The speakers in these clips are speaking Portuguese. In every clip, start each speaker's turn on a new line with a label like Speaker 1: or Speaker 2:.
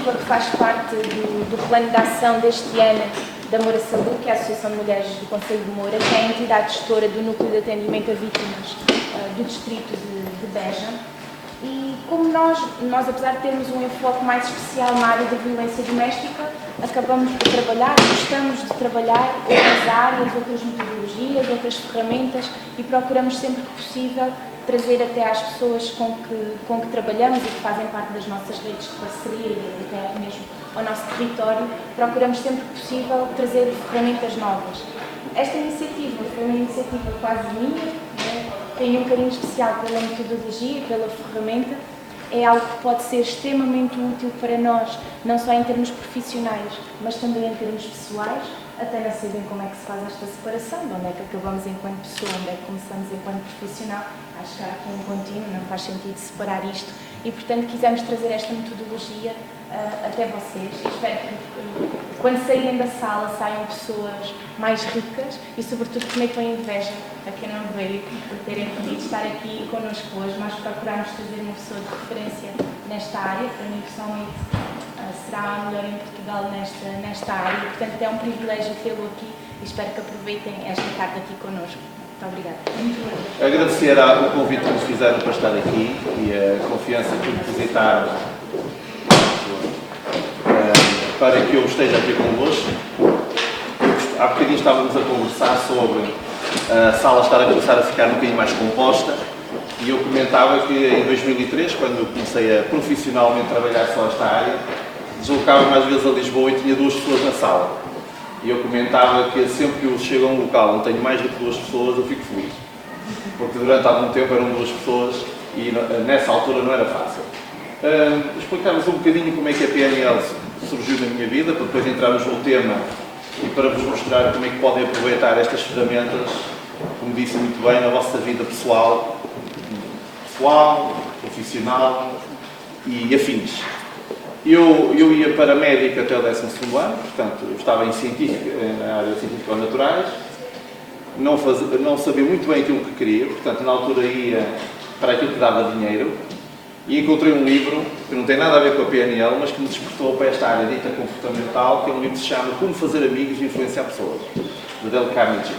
Speaker 1: iniciativa que faz parte do plano de ação deste ano da Moura Saúde, que é a Associação de Mulheres do Concelho de Moura, que é a entidade gestora do Núcleo de Atendimento a Vítimas do Distrito de Beja. E como nós, apesar de termos um enfoque mais especial na área da violência doméstica, acabamos de trabalhar, gostamos de trabalhar outras áreas, outras metodologias, outras ferramentas e procuramos sempre que possível trazer até às pessoas com que trabalhamos e que fazem parte das nossas redes de parceria e até mesmo ao nosso território, procuramos sempre que possível trazer ferramentas novas. Esta iniciativa foi uma iniciativa quase minha, né? Tenho um carinho especial pela metodologia e pela ferramenta. É algo que pode ser extremamente útil para nós, não só em termos profissionais, mas também em termos pessoais, até não sei bem como é que se faz esta separação, de onde é que acabamos enquanto pessoa, onde é que começamos enquanto profissional. Acho que há aqui um contínuo, não faz sentido separar isto e, portanto, quisemos trazer esta metodologia até vocês. Espero que quando saírem da sala saiam pessoas mais ricas e, sobretudo, que metam inveja a quem não veio por terem podido estar aqui connosco hoje. Nós procuramos trazer uma pessoa de referência nesta área, para mim, pessoalmente, será a melhor em Portugal nesta área. Portanto, é um privilégio tê-lo aqui e espero que aproveitem esta tarde aqui connosco. Muito obrigada.
Speaker 2: Agradecer o convite que nos fizeram para estar aqui e a confiança que depositaram para que eu esteja aqui convosco. Há bocadinho estávamos a conversar sobre a sala estar a começar a ficar um bocadinho mais composta e eu comentava que em 2003, quando eu comecei a profissionalmente trabalhar só esta área, deslocava-me às vezes a Lisboa e tinha 2 pessoas na sala. E eu comentava que sempre que eu chego a um local onde tenho mais do que 2 pessoas, eu fico feliz. Porque durante algum tempo eram 2 pessoas e nessa altura não era fácil. Explicar-vos um bocadinho como é que a PNL surgiu na minha vida, para depois entrarmos no tema e para vos mostrar como é que podem aproveitar estas ferramentas, como disse muito bem, na vossa vida pessoal, profissional e afins. Eu ia para a médica até o 12º ano, portanto, eu estava na área científica ou naturais, não sabia muito bem aquilo que queria, portanto, na altura ia para aquilo que dava dinheiro e encontrei um livro que não tem nada a ver com a PNL, mas que me despertou para esta área dita comportamental, que é um livro que se chama Como Fazer Amigos e Influenciar Pessoas, de Dale Carnegie.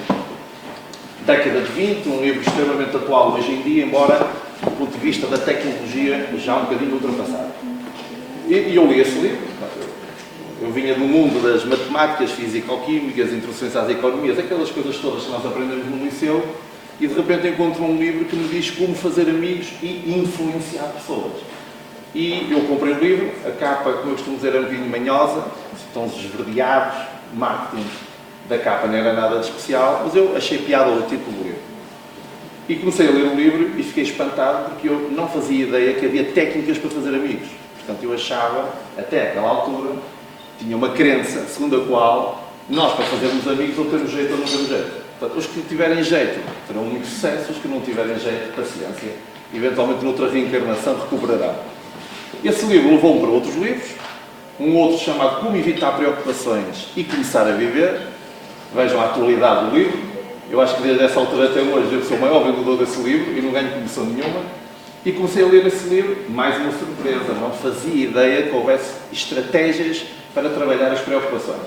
Speaker 2: Década de 20, um livro extremamente atual hoje em dia, embora do ponto de vista da tecnologia já um bocadinho ultrapassado. E eu li esse livro. Eu vinha do mundo das matemáticas, físico-químicas, introduções às economias, aquelas coisas todas que nós aprendemos no liceu, e de repente encontro um livro que me diz como fazer amigos e influenciar pessoas. E eu comprei o livro, a capa, como eu costumo dizer, é um bocadinho manhosa, tons esverdeados, marketing da capa não era nada de especial, mas eu achei piada ao título do livro. E comecei a ler o livro e fiquei espantado porque eu não fazia ideia que havia técnicas para fazer amigos. Portanto, eu achava, até aquela altura, tinha uma crença segundo a qual nós, para fazermos amigos, ou temos jeito ou não temos jeito. Portanto, os que tiverem jeito terão muito sucesso, os que não tiverem jeito, paciência. Eventualmente, noutra reencarnação, recuperarão. Esse livro levou-me para outros livros, um outro chamado Como Evitar Preocupações e Começar a Viver. Vejam a atualidade do livro. Eu acho que desde essa altura até hoje eu sou o maior vendedor desse livro e não ganho comissão nenhuma. E comecei a ler esse livro, mais uma surpresa, não fazia ideia que houvesse estratégias para trabalhar as preocupações.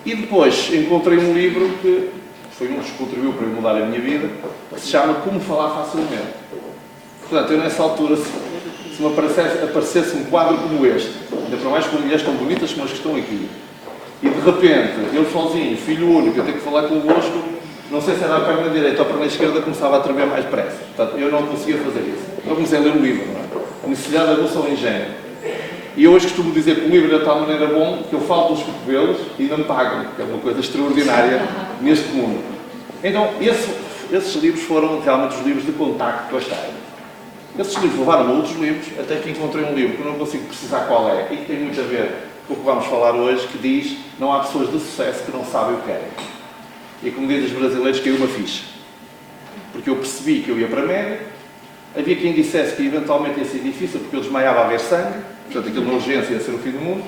Speaker 2: E depois encontrei um livro que foi um dos que contribuiu para mudar a minha vida, que se chama Como Falar Facilmente. Portanto, eu nessa altura, se me aparecesse um quadro como este, ainda para mais com mulheres tão bonitas como as que estão aqui, e de repente, eu sozinho, filho único, eu tenho que falar convosco, não sei se era a perna direita ou a perna esquerda, começava a tremer mais depressa. Portanto, eu não conseguia fazer isso. Eu comecei a ler um livro, não é? Necessidade da Evolução em Gênero. E eu hoje costumo dizer que o livro é de tal maneira bom que eu falo dos cotovelos e não me pagam, que é uma coisa extraordinária neste mundo. Então, esses livros foram realmente os livros de contacto com esta área. Esses livros levaram a outros livros, até que encontrei um livro que eu não consigo precisar qual é, e que tem muito a ver com o que vamos falar hoje, que diz: não há pessoas de sucesso que não sabem o que querem. E como dizem os brasileiros, caiu uma ficha. Porque eu percebi que eu ia para a média, havia quem dissesse que eventualmente ia ser difícil, porque eu desmaiava a ver sangue, portanto aquilo na urgência ia ser o fim do mundo,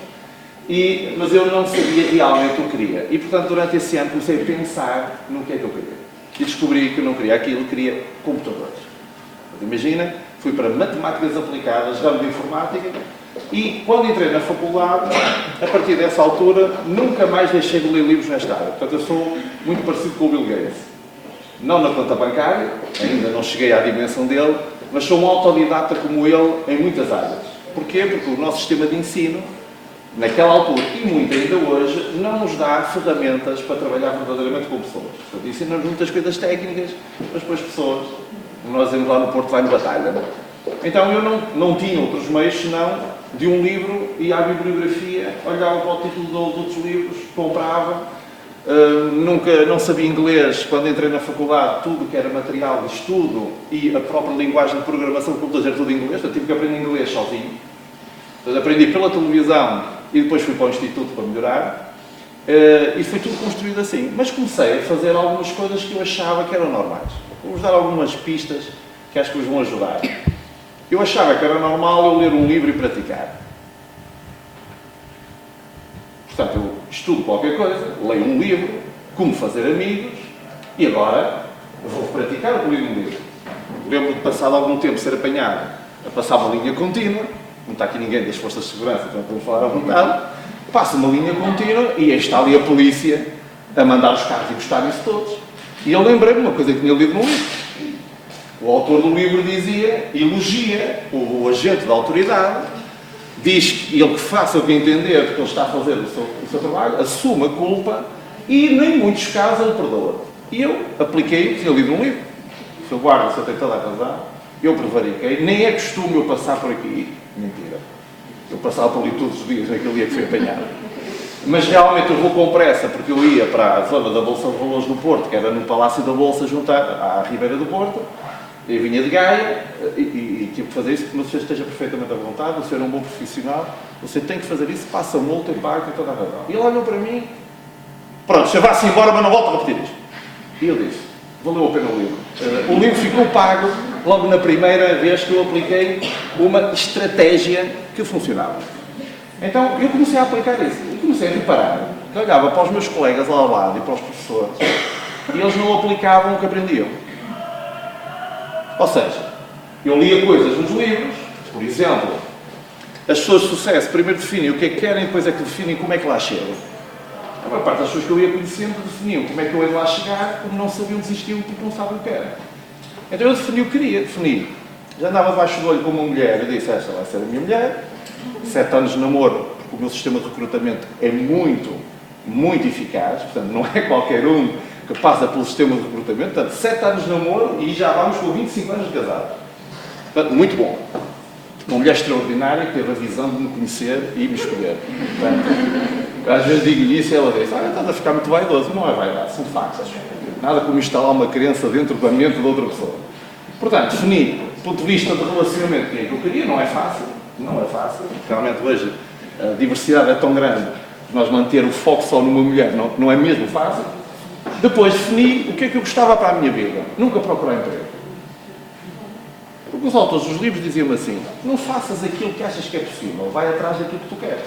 Speaker 2: mas eu não sabia realmente o que queria. E portanto durante esse ano comecei a pensar no que é que eu queria. E descobri que eu não queria aquilo, queria computadores. Imagina fui para matemáticas aplicadas, ramo de informática, e quando entrei na faculdade, a partir dessa altura, nunca mais deixei de ler livros nesta área. Portanto, eu sou muito parecido com o Bill Gates. Não na conta bancária, ainda não cheguei à dimensão dele, mas sou um autodidata como ele em muitas áreas. Porquê? Porque o nosso sistema de ensino, naquela altura e muito ainda hoje, não nos dá ferramentas para trabalhar verdadeiramente com pessoas. Portanto, ensina-nos muitas coisas técnicas, mas depois pessoas, nós vemos lá no Porto, vai de batalha. Então eu não tinha outros meios senão de um livro, ia à bibliografia, olhava para o título dos outros livros, comprava. Não sabia inglês. Quando entrei na faculdade, tudo que era material de estudo e a própria linguagem de programação de computadores era tudo em inglês, eu tive que aprender inglês sozinho. Portanto, aprendi pela televisão e depois fui para o instituto para melhorar, e foi tudo construído assim. Mas comecei a fazer algumas coisas que eu achava que eram normais. Vou-vos dar algumas pistas que acho que vos vão ajudar. Eu achava que era normal eu ler um livro e praticar. Portanto, eu estudo qualquer coisa, leio um livro, como fazer amigos, e agora vou praticar o que li no livro. Lembro de, passado algum tempo, ser apanhado a passar uma linha contínua, não está aqui ninguém das forças de segurança, então podemos falar à vontade, passo uma linha contínua e aí está ali a polícia a mandar os carros e buscarem-se todos. E eu lembrei-me de uma coisa que tinha lido no livro. O autor do livro dizia, elogia o agente da autoridade, diz que ele que faça o que entender que ele está a fazer o seu trabalho, assume a culpa e, em muitos casos, ele perdoa. E eu apliquei o que tinha lido no livro. O seu guarda, se eu tenho toda a razão, eu prevariquei, nem é costume eu passar por aqui. Mentira. Eu passava por ali todos os dias, naquele dia que fui apanhado. Mas realmente eu vou com pressa, porque eu ia para a zona da Bolsa de Valores do Porto, que era no Palácio da Bolsa, junto à Ribeira do Porto. Eu vinha de Gaia e tive que fazer isso, porque o senhor esteja perfeitamente à vontade, o senhor é um bom profissional, você tem que fazer isso, passa a multa e paga, tem toda a razão. E ele olhou para mim, pronto, já vá-se embora, mas não volto a repetir isto. E eu disse, valeu a pena o livro. O livro ficou pago logo na primeira vez que eu apliquei uma estratégia que funcionava. Então eu comecei a aplicar isso e comecei a reparar que olhava para os meus colegas lá ao lado e para os professores e eles não aplicavam o que aprendiam. Ou seja, eu lia coisas nos livros, por exemplo, as pessoas de sucesso primeiro definem o que é que querem, depois é que definem como é que lá chegam. A maior parte das pessoas que eu ia conhecendo definiam como é que eu ia lá chegar, como não sabiam, desistiam porque não sabiam o que era. Então eu defini o que queria, defini. Já andava debaixo do olho com uma mulher, eu disse, esta vai ser a minha mulher, 7 anos de namoro, porque o meu sistema de recrutamento é muito, muito eficaz, portanto não é qualquer um que passa pelo sistema de recrutamento, portanto 7 anos de namoro e já vamos com 25 anos de casado. Portanto, muito bom. Uma mulher extraordinária que teve a visão de me conhecer e me escolher. Portanto, às vezes digo-lhe isso e ela diz, estás a ficar muito vaidoso. Não é vaidade, são factos. Nada como instalar uma crença dentro da mente de outra pessoa. Portanto, defini, do ponto de vista de relacionamento, que é que eu queria, não é fácil. Não é fácil. Realmente hoje a diversidade é tão grande que nós manter o foco só numa mulher não é mesmo fácil. Depois defini o que é que eu gostava para a minha vida. Nunca procurar emprego. Porque os autores dos livros diziam-me assim, não faças aquilo que achas que é possível, vai atrás daquilo que tu queres.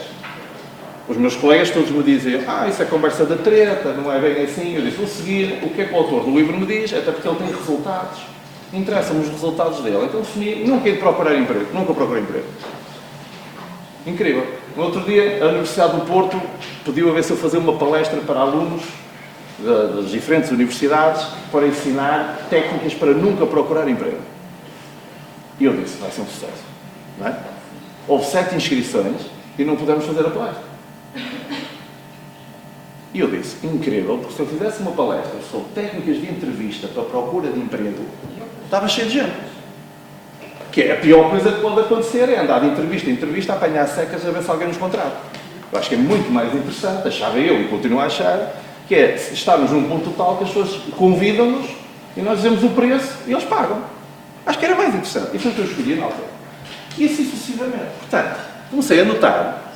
Speaker 2: Os meus colegas todos me diziam, isso é conversa da treta, não é bem assim. Eu disse, vou seguir o que é que o autor do livro me diz, até porque ele tem resultados. Interessam-me os resultados dele. Então defini, nunca ir procurar emprego, nunca procurei emprego. Incrível. No outro dia, a Universidade do Porto pediu a ver se eu fazia uma palestra para alunos das diferentes universidades para ensinar técnicas para nunca procurar emprego. E eu disse, vai ser um sucesso. Não é? Houve 7 inscrições e não pudemos fazer a palestra. E eu disse, incrível, porque se eu fizesse uma palestra sobre técnicas de entrevista para procura de emprego, estava cheio de gente. Que é a pior coisa que pode acontecer, é andar de entrevista em entrevista, apanhar secas a ver se alguém nos contrata. Eu acho que é muito mais interessante, achava eu e continuo a achar, que é estarmos num ponto tal que as pessoas convidam-nos e nós dizemos o preço e eles pagam. Acho que era mais interessante. E foi o que eu escolhi na altura. E assim sucessivamente. Portanto, comecei a notar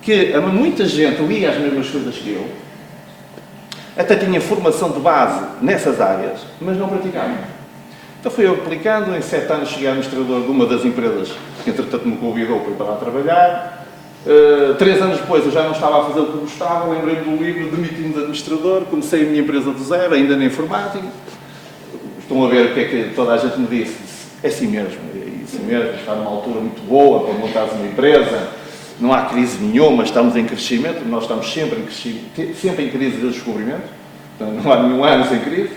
Speaker 2: que muita gente lia as mesmas coisas que eu, até tinha formação de base nessas áreas, mas não praticava. Então fui eu aplicando, em 7 anos cheguei a administrador de uma das empresas que entretanto me convidou para ir para lá trabalhar. 3 anos depois eu já não estava a fazer o que gostava, lembrei-me do livro, demiti-me de administrador, comecei a minha empresa do zero, ainda na informática. Estão a ver o que é que toda a gente me disse. É assim mesmo. isso mesmo, está numa altura muito boa para montares uma empresa, não há crise nenhuma, estamos em crescimento, nós estamos sempre em crescimento, sempre em crise de descobrimento, portanto, não há nenhum ano sem crise.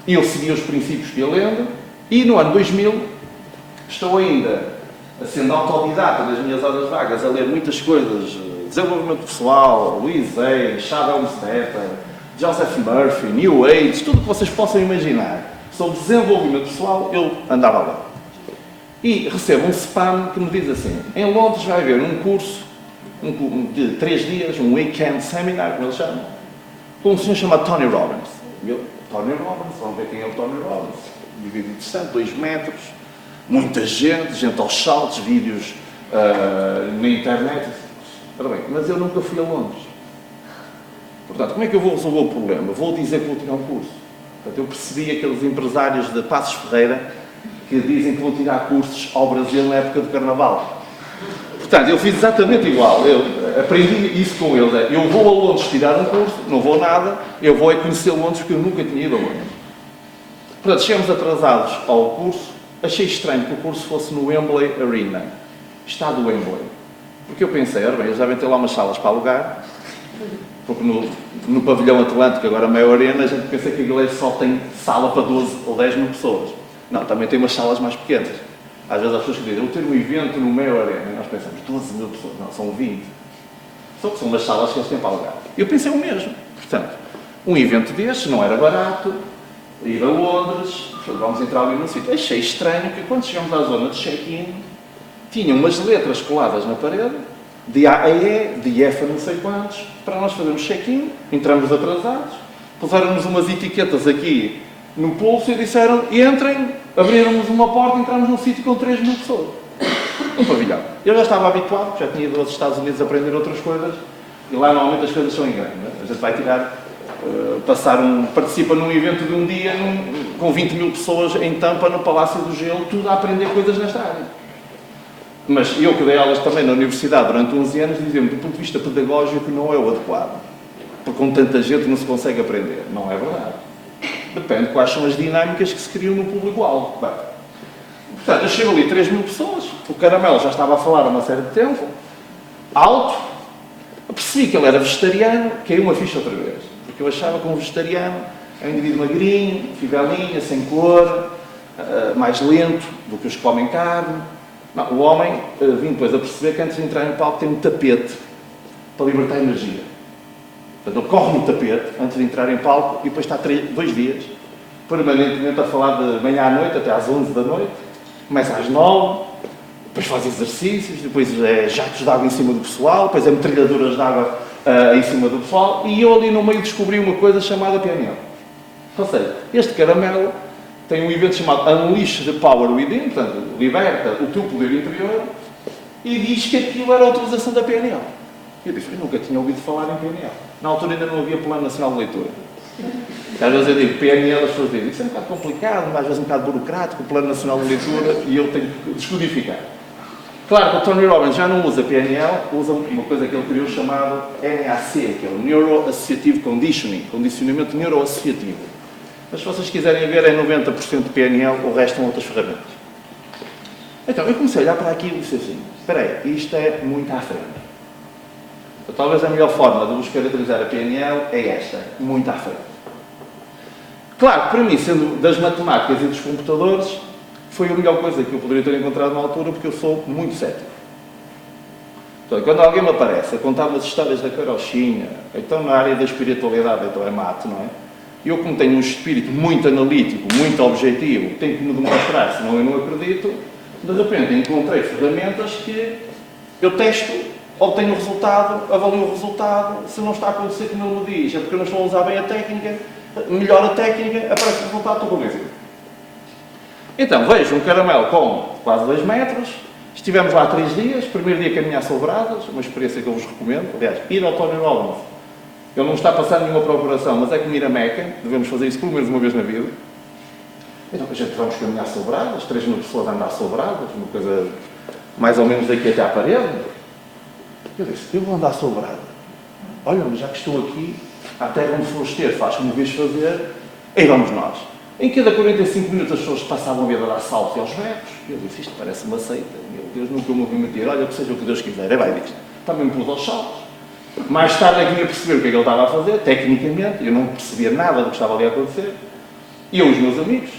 Speaker 2: E eu segui os princípios que ia lendo, e no ano 2000 estou ainda, sendo autodidata das minhas horas vagas, a ler muitas coisas, desenvolvimento pessoal, Louise Hay, Shadow Stepper, Joseph Murphy, New Age, tudo o que vocês possam imaginar sobre desenvolvimento pessoal, eu andava lá. E recebo um spam que me diz assim: em Londres vai haver um curso de 3 dias, um weekend seminar, como eles chamam, com um senhor chamado Tony Robbins. E eu, Tony Robbins, vamos ver quem é o Tony Robbins. Indivíduo interessante, 2 metros, muita gente aos saltos, vídeos na internet. Ora bem, mas eu nunca fui a Londres. Portanto, como é que eu vou resolver o problema? Vou dizer que vou tirar um curso. Portanto, eu percebi aqueles empresários de Passos Ferreira que dizem que vão tirar cursos ao Brasil na época do Carnaval. Portanto, eu fiz exatamente igual. Eu aprendi isso com eles. Eu vou a Londres tirar um curso, não vou nada, eu vou conhecer Londres porque eu nunca tinha ido a Londres. Portanto, chegamos atrasados ao curso. Achei estranho que o curso fosse no Wembley Arena. Está do Wembley. Porque eu pensei, ora bem, eles devem ter lá umas salas para alugar, porque no pavilhão Atlântico, agora meia arena, a gente pensa que a igreja só tem sala para 12 ou 10 mil pessoas. Não, também tem umas salas mais pequenas. Às vezes as pessoas que dizem, eu vou ter um evento no meia arena, e nós pensamos, 12 mil pessoas. Não, são 20. Só que são umas salas que eles têm para alugar. Eu pensei o mesmo. Portanto, um evento destes não era barato, ir a Londres, vamos entrar ali no sítio. Achei estranho que quando chegamos à zona de check-in, tinha umas letras coladas na parede, de A a E, de F a não sei quantos, para nós fazermos check-in, entramos atrasados, puseram-nos umas etiquetas aqui no pulso e disseram, entrem, abriram-nos uma porta e entramos num sítio com 3 mil pessoas. Um pavilhão. Eu já estava habituado, já tinha ido aos Estados Unidos a aprender outras coisas, e lá normalmente as coisas são em grande. Não é? A gente vai tirar, participa num evento de um dia com 20 mil pessoas em Tampa, no Palácio do Gelo, tudo a aprender coisas nesta área. Mas eu que dei aulas também na universidade durante 11 anos, diziam-me, do ponto de vista pedagógico, não é o adequado. Porque com tanta gente não se consegue aprender. Não é verdade. Depende de quais são as dinâmicas que se criam no público-alvo. Portanto, eu chego ali 3 mil pessoas, o Caramelo já estava a falar há uma série de tempo, alto, eu percebi que ele era vegetariano, caiu uma ficha outra vez. Porque eu achava que um vegetariano é um indivíduo magrinho, fivelinha, sem cor, mais lento do que os que comem carne. Não, o homem, vim depois a perceber que antes de entrar em palco tem um tapete para libertar energia. Portanto, ele corre no tapete antes de entrar em palco e depois está 2 dias permanentemente a falar de manhã à noite até às 11 da noite. Começa às 9, depois faz exercícios, depois é jatos de água em cima do pessoal, depois é metralhadoras de água em cima do pessoal, e eu ali no meio descobri uma coisa chamada PNL. Ou seja, este Caramelo tem um evento chamado Unleash the Power Within, portanto, liberta o teu poder interior, e diz que aquilo era a utilização da PNL. Eu disse, eu nunca tinha ouvido falar em PNL. Na altura ainda não havia Plano Nacional de Leitura. Às vezes eu digo PNL, as pessoas dizem, isso é um bocado complicado, às vezes um bocado burocrático, o Plano Nacional de Leitura, e eu tenho que descodificar. Claro que o Tony Robbins já não usa PNL, usa uma coisa que ele criou chamado NAC, que é o Neuro-Associative Conditioning, condicionamento neuroassociativo. Mas se vocês quiserem ver, é 90% PNL, o resto são outras ferramentas. Então, eu comecei a olhar para aquilo e disse assim, espera aí, isto é muito à frente. Então, talvez a melhor forma de vos caracterizar a PNL é esta, muito à frente. Claro, para mim, sendo das matemáticas e dos computadores, foi a melhor coisa que eu poderia ter encontrado na altura, porque eu sou muito cético. Então, quando alguém me aparece a contar umas histórias da carochinha, então na área da espiritualidade, então é mato, não é? Eu, como tenho um espírito muito analítico, muito objetivo, tenho que me demonstrar, senão eu não acredito, de repente encontrei ferramentas que eu testo, obtenho o resultado, avalio o resultado, se não está a acontecer como ele me diz, é porque eu não estou a usar bem a técnica, melhor a técnica, aparece o resultado, estou convencido. Então, vejo um Caramelo com quase 2 metros, estivemos lá 3 dias, primeiro dia caminhar sobradas, uma experiência que eu vos recomendo, aliás, ir ao Tony Robbins. Ele não está passando nenhuma procuração, mas é como ir a Meca, devemos fazer isso pelo menos uma vez na vida. Então, a gente vamos caminhar sobradas, 3 mil pessoas a andar sobradas, uma coisa mais ou menos daqui até à parede. Eu disse, eu vou andar sobrada. Olha, já que estou aqui, a terra onde foste ter, faz como vês fazer, aí vamos nós.
Speaker 3: Em cada 45 minutos as pessoas passavam a vida a dar saltos e aos berros. Eu disse, isto parece uma seita. Meu Deus, nunca me ouvi mentir. Olha, que seja o que Deus quiser. É bem disto. Também me pus aos saltos. Mais tarde é que ia perceber o que é que ele estava a fazer, tecnicamente. Eu não percebia nada do que estava ali a acontecer. E eu e os meus amigos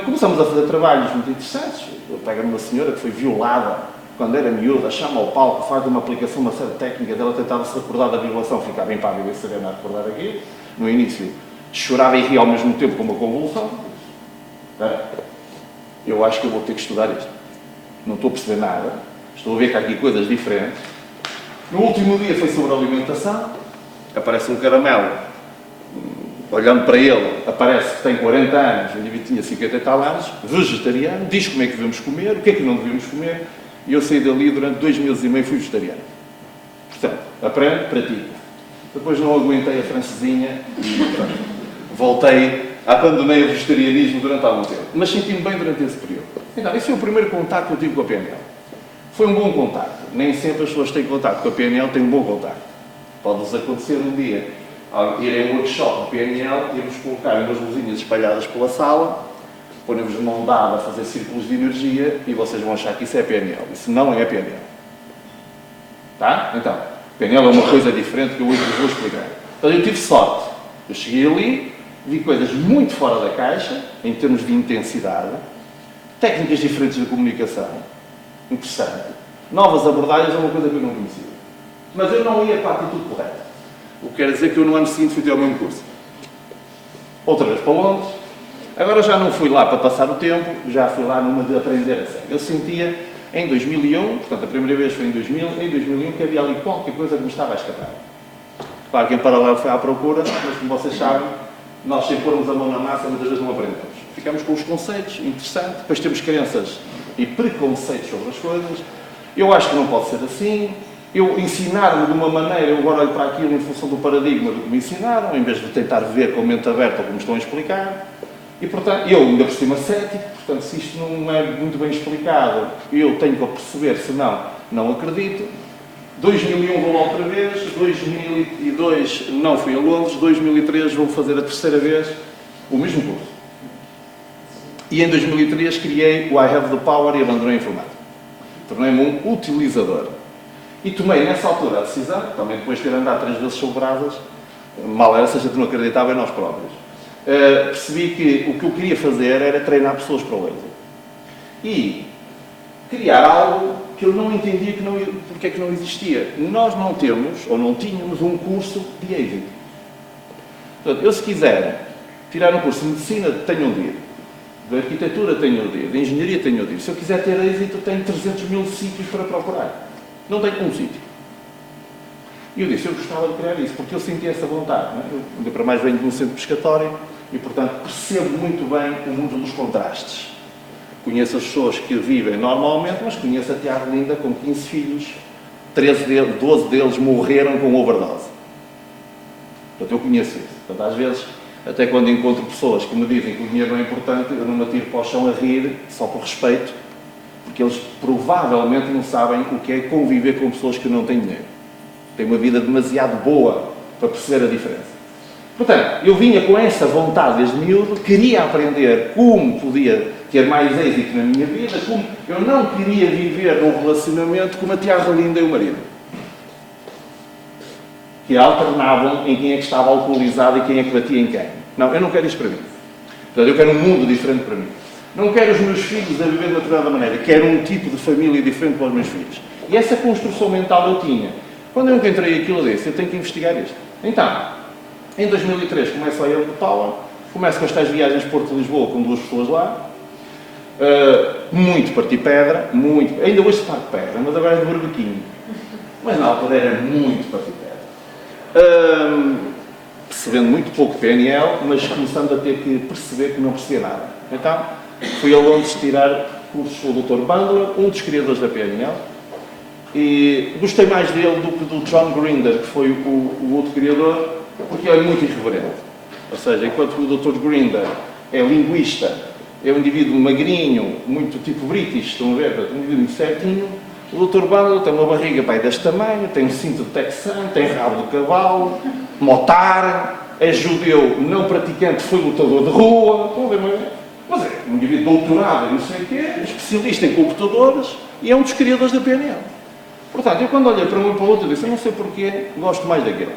Speaker 3: começamos a fazer trabalhos muito interessantes. Eu pego uma senhora que foi violada quando era miúda, chama ao palco, faz uma aplicação, uma série técnica dela, tentava se recordar da violação, ficava impávido e saber não recordar aquilo. No início, chorava e ria ao mesmo tempo com uma convulsão. Eu acho que eu vou ter que estudar isto. Não estou a perceber nada. Estou a ver que há aqui coisas diferentes. No último dia foi sobre a alimentação. Aparece um caramelo. Olhando para ele, aparece que tem 40 anos, o indivíduo tinha 50 e tal anos, vegetariano, diz como é que devemos comer, o que é que não devemos comer, e eu saí dali durante 2 meses e meio fui vegetariano. Portanto, aprende, pratica. Depois não aguentei a francesinha e pronto, voltei, abandonei o vegetarianismo durante algum tempo. Mas senti-me bem durante esse período. Então, esse foi o primeiro contacto que eu tive com a PNL. Foi um bom contacto. Nem sempre as pessoas que têm contacto com a PNL têm um bom contacto. Pode-vos acontecer um dia, ao irem a um workshop de PNL, irmos colocar umas luzinhas espalhadas pela sala, põem-vos de mão dada a fazer círculos de energia e vocês vão achar que isso é PNL. Isso não é PNL. Tá? Então, PNL é uma coisa diferente que eu hoje vos vou explicar. Então eu tive sorte. Eu cheguei ali, vi coisas muito fora da caixa, em termos de intensidade, técnicas diferentes de comunicação, interessante. Novas abordagens é uma coisa que eu não conhecia. Mas eu não ia para a atitude correta. O que quer dizer que eu no ano seguinte fui ter o mesmo curso. Outra vez para Londres. Agora já não fui lá para passar o tempo, já fui lá numa de aprender a sério. Eu sentia, em 2001, portanto a primeira vez foi em 2000, em 2001 que havia ali qualquer coisa que me estava a escapar. Claro que em paralelo foi à procura, mas como vocês sabem, nós sem pormos a mão na massa muitas vezes não aprendemos. Ficamos com os conceitos, interessante, depois temos crenças e preconceitos sobre as coisas. Eu acho que não pode ser assim. Eu ensinaram-me de uma maneira, eu agora olho para aquilo em função do paradigma do que me ensinaram, em vez de tentar ver com a mente aberta como estão a explicar. E, portanto, eu ainda por cima cético, portanto, se isto não é muito bem explicado, eu tenho que perceber, senão não acredito. 2001 vou lá outra vez, 2002 não fui a Londres, 2003 vou fazer a terceira vez o mesmo curso. E em 2003 criei o I Have the Power e abandonei a informática. Tornei-me um utilizador. E tomei nessa altura a decisão, também depois de ter andado 3 vezes sobre brasas, mal era se a gente não acreditava em nós próprios. Percebi que o que eu queria fazer era treinar pessoas para o êxito. E criar algo que eu não entendia porque é que não existia. Nós não temos, ou não tínhamos, um curso de êxito. Portanto, eu se quiser tirar um curso de medicina, tenho um dia. De arquitetura, tenho um dia. De engenharia, tenho um dia. Se eu quiser ter êxito, tenho 300 mil sítios para procurar. Não tenho um sítio. E eu disse, eu gostava de criar isso, porque eu senti essa vontade. Não é? Eu, ainda para mais, venho de um centro pescatório e, portanto, percebo muito bem o mundo dos contrastes. Conheço as pessoas que vivem normalmente, mas conheço a tia Arlinda com 15 filhos, 12 deles morreram com overdose. Portanto, eu conheço isso. Portanto, às vezes, até quando encontro pessoas que me dizem que o dinheiro não é importante, eu não me atiro para o chão a rir, só por respeito, porque eles provavelmente não sabem o que é conviver com pessoas que não têm dinheiro. Têm uma vida demasiado boa para perceber a diferença. Portanto, eu vinha com essa vontade desde miúdo, queria aprender como podia ter mais êxito na minha vida, como eu não queria viver num relacionamento como a tia Arlinda e o marido, que alternavam em quem é que estava alcoolizado e quem é que batia em quem. Não, eu não quero isso para mim. Portanto, eu quero um mundo diferente para mim. Não quero os meus filhos a viver de uma determinada maneira, quero um tipo de família diferente para os meus filhos. E essa construção mental eu tinha. Quando eu encontrei aquilo, eu disse, eu tenho que investigar isto. Então, em 2003 começo a ir de Power, começo com as tais viagens Porto-Lisboa com 2 pessoas lá, muito parti pedra, muito, ainda hoje se parte pedra, mas agora é de barbequinho. Mas na altura era muito parti pedra. Percebendo muito pouco PNL, mas começando a ter que perceber que não percebia nada. Então, fui a Londres tirar cursos com o Dr. Bandler, um dos criadores da PNL, e gostei mais dele do que do John Grinder, que foi o outro criador, porque ele é muito irreverente. Ou seja, enquanto o Dr. Grinder é linguista, é um indivíduo magrinho, muito tipo British, estão a ver, um indivíduo muito certinho, o Dr. Bandler tem uma barriga deste tamanho, tem um cinto de texano, tem rabo de cavalo, motar, é judeu, não praticante, foi lutador de rua, estão a ver, mas é um indivíduo doutorado, não sei o quê, especialista em computadores e é um dos criadores da PNL. Portanto, eu quando olhei para um e para o outro disse, eu não sei porquê, gosto mais daquele.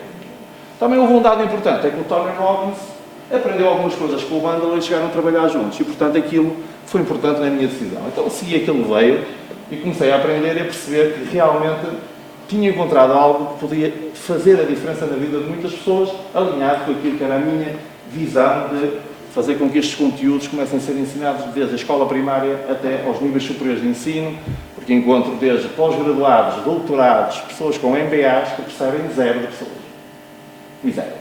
Speaker 3: Também houve um dado importante, é que o Tony Robbins aprendeu algumas coisas com o Bandler e chegaram a trabalhar juntos e, portanto, aquilo foi importante na minha decisão. Então, segui aquele veio e comecei a aprender e a perceber que realmente tinha encontrado algo que podia fazer a diferença na vida de muitas pessoas, alinhado com aquilo que era a minha visão de fazer com que estes conteúdos comecem a ser ensinados desde a escola primária até aos níveis superiores de ensino, porque encontro desde pós-graduados, doutorados, pessoas com MBAs que percebem zero de pessoas. E zero.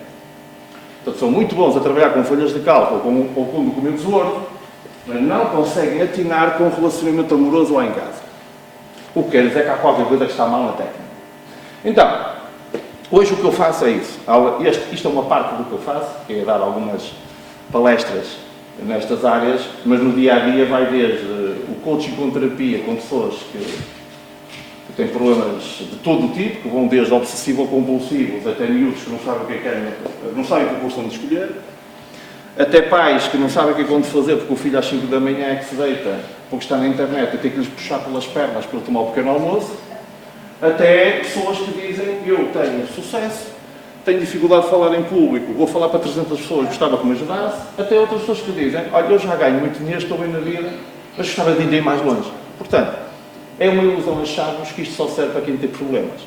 Speaker 3: Portanto, são muito bons a trabalhar com folhas de cálculo ou com documentos Word, mas não conseguem atinar com um relacionamento amoroso lá em casa. O que quer dizer que há qualquer coisa que está mal na técnica. Então, hoje o que eu faço é isso. Isto é uma parte do que eu faço, que é dar algumas palestras nestas áreas, mas no dia a dia vai desde o coaching com terapia com pessoas que têm problemas de todo o tipo, que vão desde obsessivo-compulsivos até miúdos que não sabem o que querem, não sabem o que gostam de escolher, até pais que não sabem o que é que vão fazer porque o filho às 5 da manhã é que se deita porque está na internet e tem que lhes puxar pelas pernas para ele tomar o pequeno almoço, até pessoas que dizem eu tenho sucesso, tenho dificuldade de falar em público, vou falar para 300 pessoas, gostava que me ajudasse, até outras pessoas que dizem olha, eu já ganho muito dinheiro, estou bem na vida, mas gostava de ir mais longe. Portanto, é uma ilusão acharmos que isto só serve para quem tem problemas.